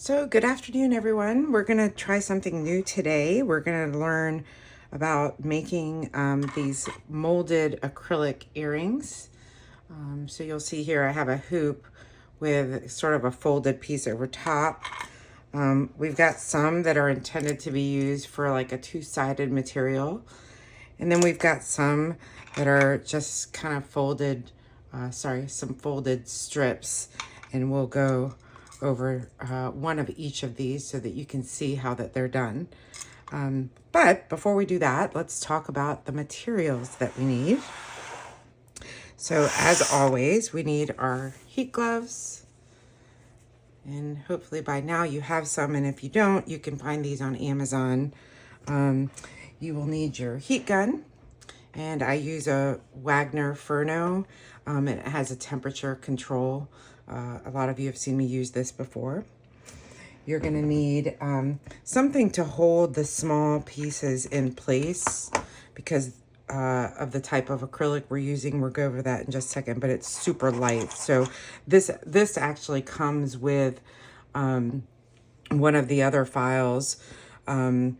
So good afternoon, everyone. We're going to try something new today. We're going to learn about making these molded acrylic earrings. So you'll see here I have a hoop with sort of a folded piece over top. We've got some that are intended to be used for like a two-sided material. And then we've got some that are just kind of folded, some folded strips. And we'll go over one of each of these so that you can see how that they're done. But before we do that, let's talk about the materials that we need. So as always, we need our heat gloves. And hopefully by now you have some, and if you don't, you can find these on Amazon. You will need your heat gun, and I use a Wagner Furno. It has a temperature control. A lot of you have seen me use this before. You're gonna need something to hold the small pieces in place because of the type of acrylic we're using. We'll go over that in just a second, but it's super light. So this actually comes with one of the other files. So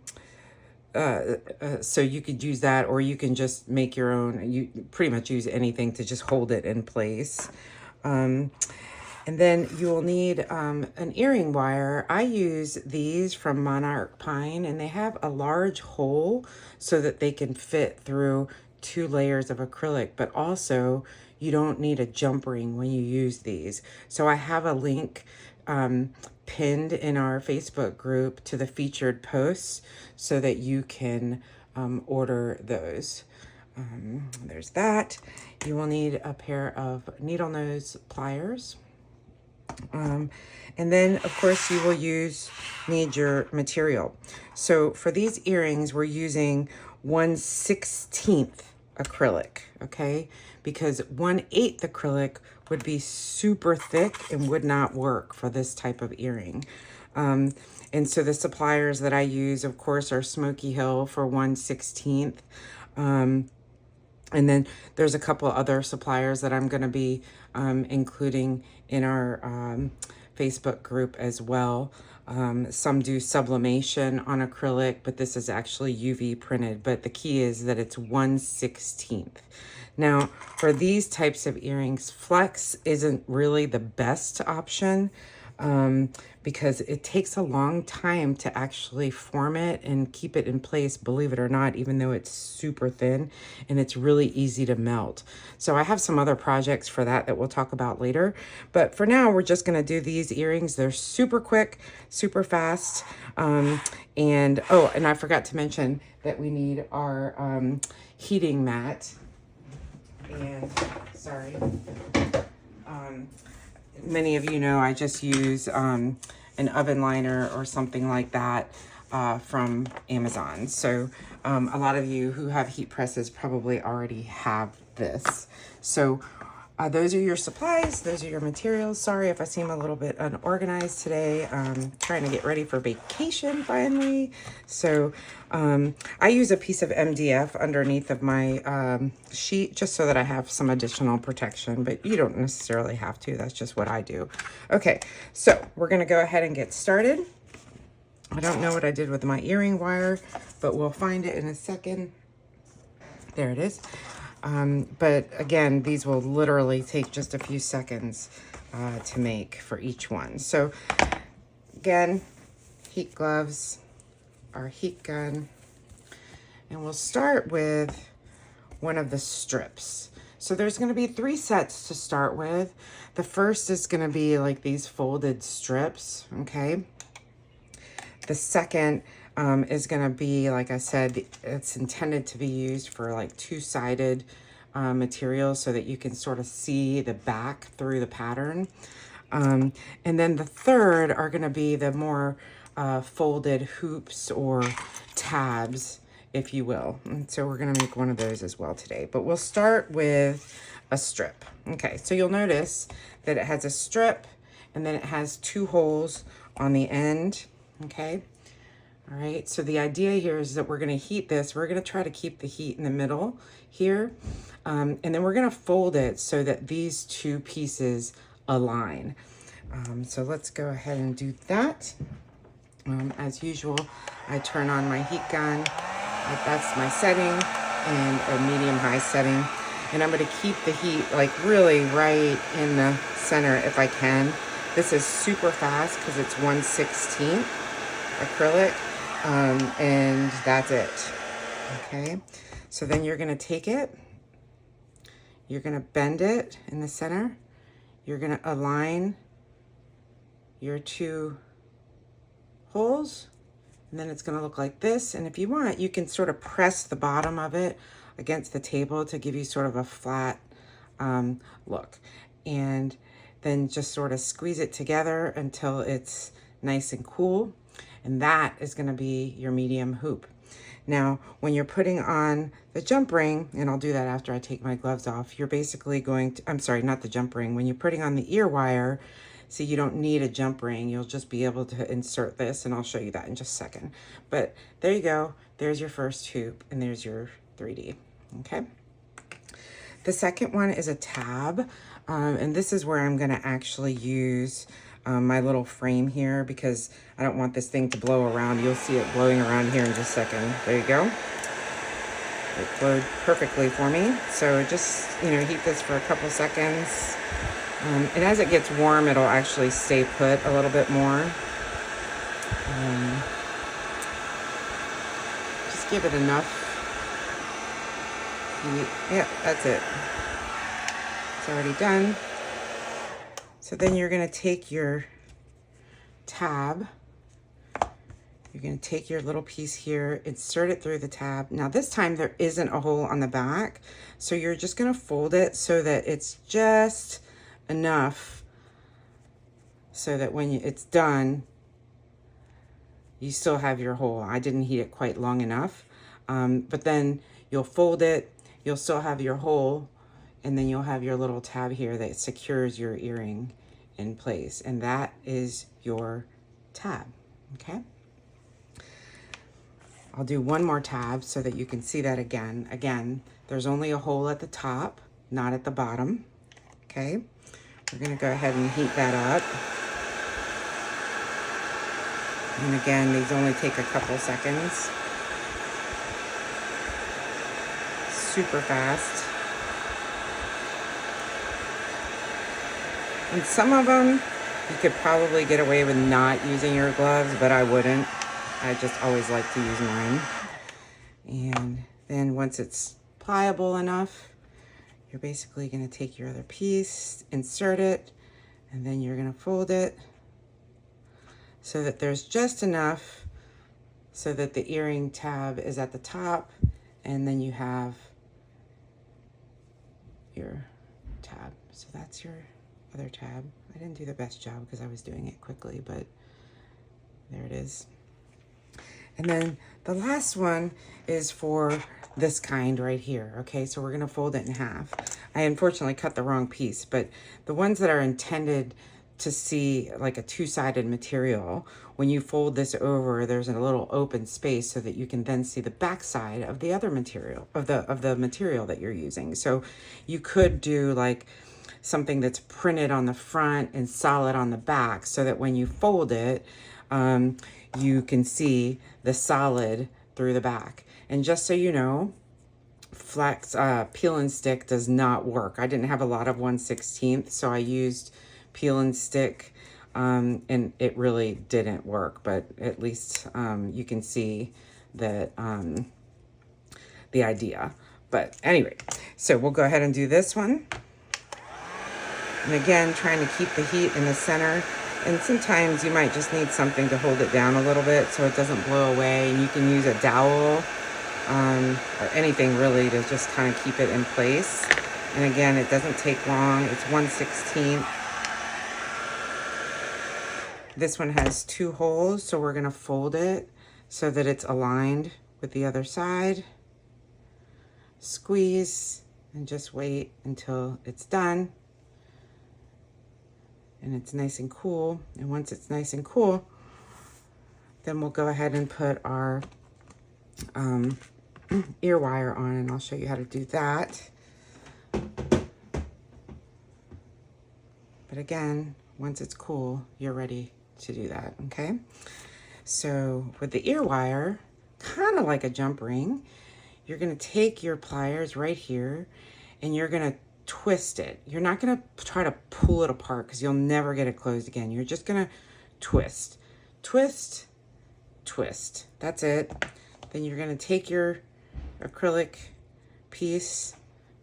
you could use that, or you can just make your own. You pretty much use anything to just hold it in place. And then you will need an earring wire. I use these from Monarch Pine, and they have a large hole so that they can fit through 2 layers of acrylic, but also you don't need a jump ring when you use these. So I have a link pinned in our Facebook group to the featured posts so that you can order those. There's that. You will need a pair of needle nose pliers. And then of course you will need your material. So for these earrings, we're using 1/16 acrylic, okay? Because 1/8 acrylic would be super thick and would not work for this type of earring. And so the suppliers that I use, of course, are Smoky Hill for 1/16. And then there's a couple other suppliers that I'm going to be including in our Facebook group as well. Some do sublimation on acrylic, but this is actually UV printed. But the key is that it's 1/16. Now, for these types of earrings, flex isn't really the best option because it takes a long time to actually form it and keep it in place, believe it or not, even though it's super thin and it's really easy to melt. So I have some other projects for that we'll talk about later. But for now, we're just gonna do these earrings. They're super quick, super fast. And I forgot to mention that we need our heating mat. And sorry. Many of you know I just use an oven liner or something like that from Amazon. So a lot of you who have heat presses probably already have this. So those are your supplies. Those are your materials. Sorry if I seem a little bit unorganized today. I'm trying to get ready for vacation finally. So I use a piece of MDF underneath of my sheet just so that I have some additional protection, but you don't necessarily have to. That's just what I do. Okay, so we're going to go ahead and get started. I don't know what I did with my earring wire, but we'll find it in a second. There it is. But again, these will literally take just a few seconds to make for each one. So again, heat gloves, our heat gun, and we'll start with one of the strips. So there's going to be 3 sets to start with. The first is going to be like these folded strips, okay? The second is going to be, like I said, it's intended to be used for like two-sided material so that you can sort of see the back through the pattern. And then the third are going to be the more folded hoops or tabs, if you will. And so we're going to make one of those as well today. But we'll start with a strip. Okay, so you'll notice that it has a strip and then it has 2 holes on the end. Okay. All right. So the idea here is that we're going to heat this. We're going to try to keep the heat in the middle here. And then we're going to fold it so that these 2 pieces align. So let's go ahead and do that. As usual, I turn on my heat gun. That's my setting, and a medium-high setting. And I'm going to keep the heat like really right in the center if I can. This is super fast because it's 1/16 acrylic, and that's it. Okay, so then you're going to take it, you're going to bend it in the center, you're going to align your two holes, and then it's going to look like this. And if you want, you can sort of press the bottom of it against the table to give you sort of a flat look, and then just sort of squeeze it together until it's nice and cool, and that is going to be your medium hoop. Now, when you're putting on the jump ring, and I'll do that after I take my gloves off, you're basically going to, I'm sorry, not the jump ring. When you're putting on the ear wire, see, you don't need a jump ring. You'll just be able to insert this, and I'll show you that in just a second. But there you go. There's your first hoop, and there's your 3D, okay? The second one is a tab, and this is where I'm gonna actually use my little frame here because I don't want this thing to blow around. You'll see it blowing around here in just a second. There you go. It blowed perfectly for me. So just, heat this for a couple seconds. And as it gets warm, it'll actually stay put a little bit more. Just give it enough heat. Yeah, that's it. It's already done. So then you're going to take your tab. You're going to take your little piece here, insert it through the tab. Now this time there isn't a hole on the back, so you're just going to fold it so that it's just enough so that when it's done, you still have your hole. I didn't heat it quite long enough, but then you'll fold it, you'll still have your hole, and then you'll have your little tab here that secures your earring in place, and that is your tab, okay? I'll do one more tab so that you can see that again. Again, there's only a hole at the top, not at the bottom, okay? We're gonna go ahead and heat that up. And again, these only take a couple seconds. Super fast. And some of them, you could probably get away with not using your gloves, but I wouldn't. I just always like to use mine. And then once it's pliable enough, you're basically gonna take your other piece, insert it, and then you're gonna fold it so that there's just enough so that the earring tab is at the top, and then you have your tab. So that's your other tab. I didn't do the best job because I was doing it quickly, but there it is. And then the last one is for this kind right here, okay? So we're gonna fold it in half. I unfortunately cut the wrong piece, but the ones that are intended to see like a two-sided material, when you fold this over, there's a little open space so that you can then see the back side of the other material, of the material that you're using. So you could do like something that's printed on the front and solid on the back so that when you fold it, you can see the solid through the back. And just so you know, flex peel and stick does not work. I didn't have a lot of 1/16, so I used peel and stick, and it really didn't work, but at least you can see that the idea. But anyway, so we'll go ahead and do this one. And again, trying to keep the heat in the center. And sometimes you might just need something to hold it down a little bit so it doesn't blow away. And you can use a dowel or anything really to just kind of keep it in place. And again, it doesn't take long. It's 1/16. This one has 2 holes, so we're gonna fold it so that it's aligned with the other side. Squeeze and just wait until it's done. And it's nice and cool. And once it's nice and cool, then we'll go ahead and put our ear wire on, and I'll show you how to do that. But again, once it's cool, you're ready to do that, okay? So with the ear wire, kind of like a jump ring, you're gonna take your pliers right here and you're gonna twist it. You're not gonna try to pull it apart because you'll never get it closed again. You're just gonna twist, twist, twist. That's it. Then you're gonna take your acrylic piece,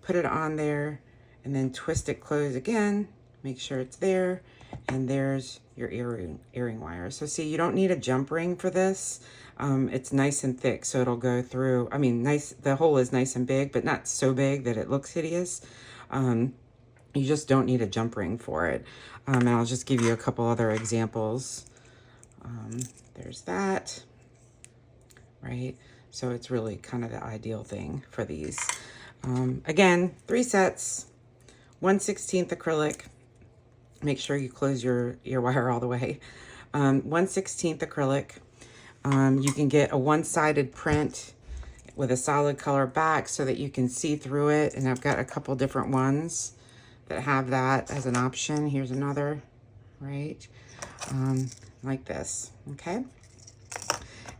put it on there, and then twist it closed again. Make sure it's there, and there's your earring wire. So see, you don't need a jump ring for this. It's nice and thick, so it'll go through. I mean, nice. The hole is nice and big, but not so big that it looks hideous. You just don't need a jump ring for it. And I'll just give you a couple other examples. There's that, right? So it's really kind of the ideal thing for these. Again, 3 sets, 1/16 acrylic. Make sure you close your ear wire all the way. 1/16 acrylic. You can get a one-sided print with a solid color back so that you can see through it. And I've got a couple different ones that have that as an option. Here's another, right? Like this, okay?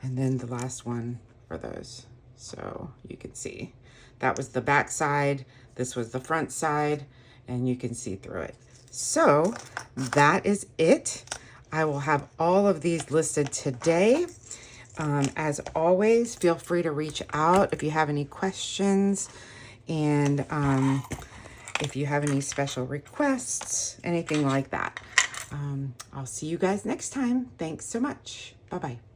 And then the last one for those. So you can see. That was the back side. This was the front side. And you can see through it. So that is it. I will have all of these listed today. As always, feel free to reach out if you have any questions. And if you have any special requests, anything like that. I'll see you guys next time. Thanks so much. Bye-bye.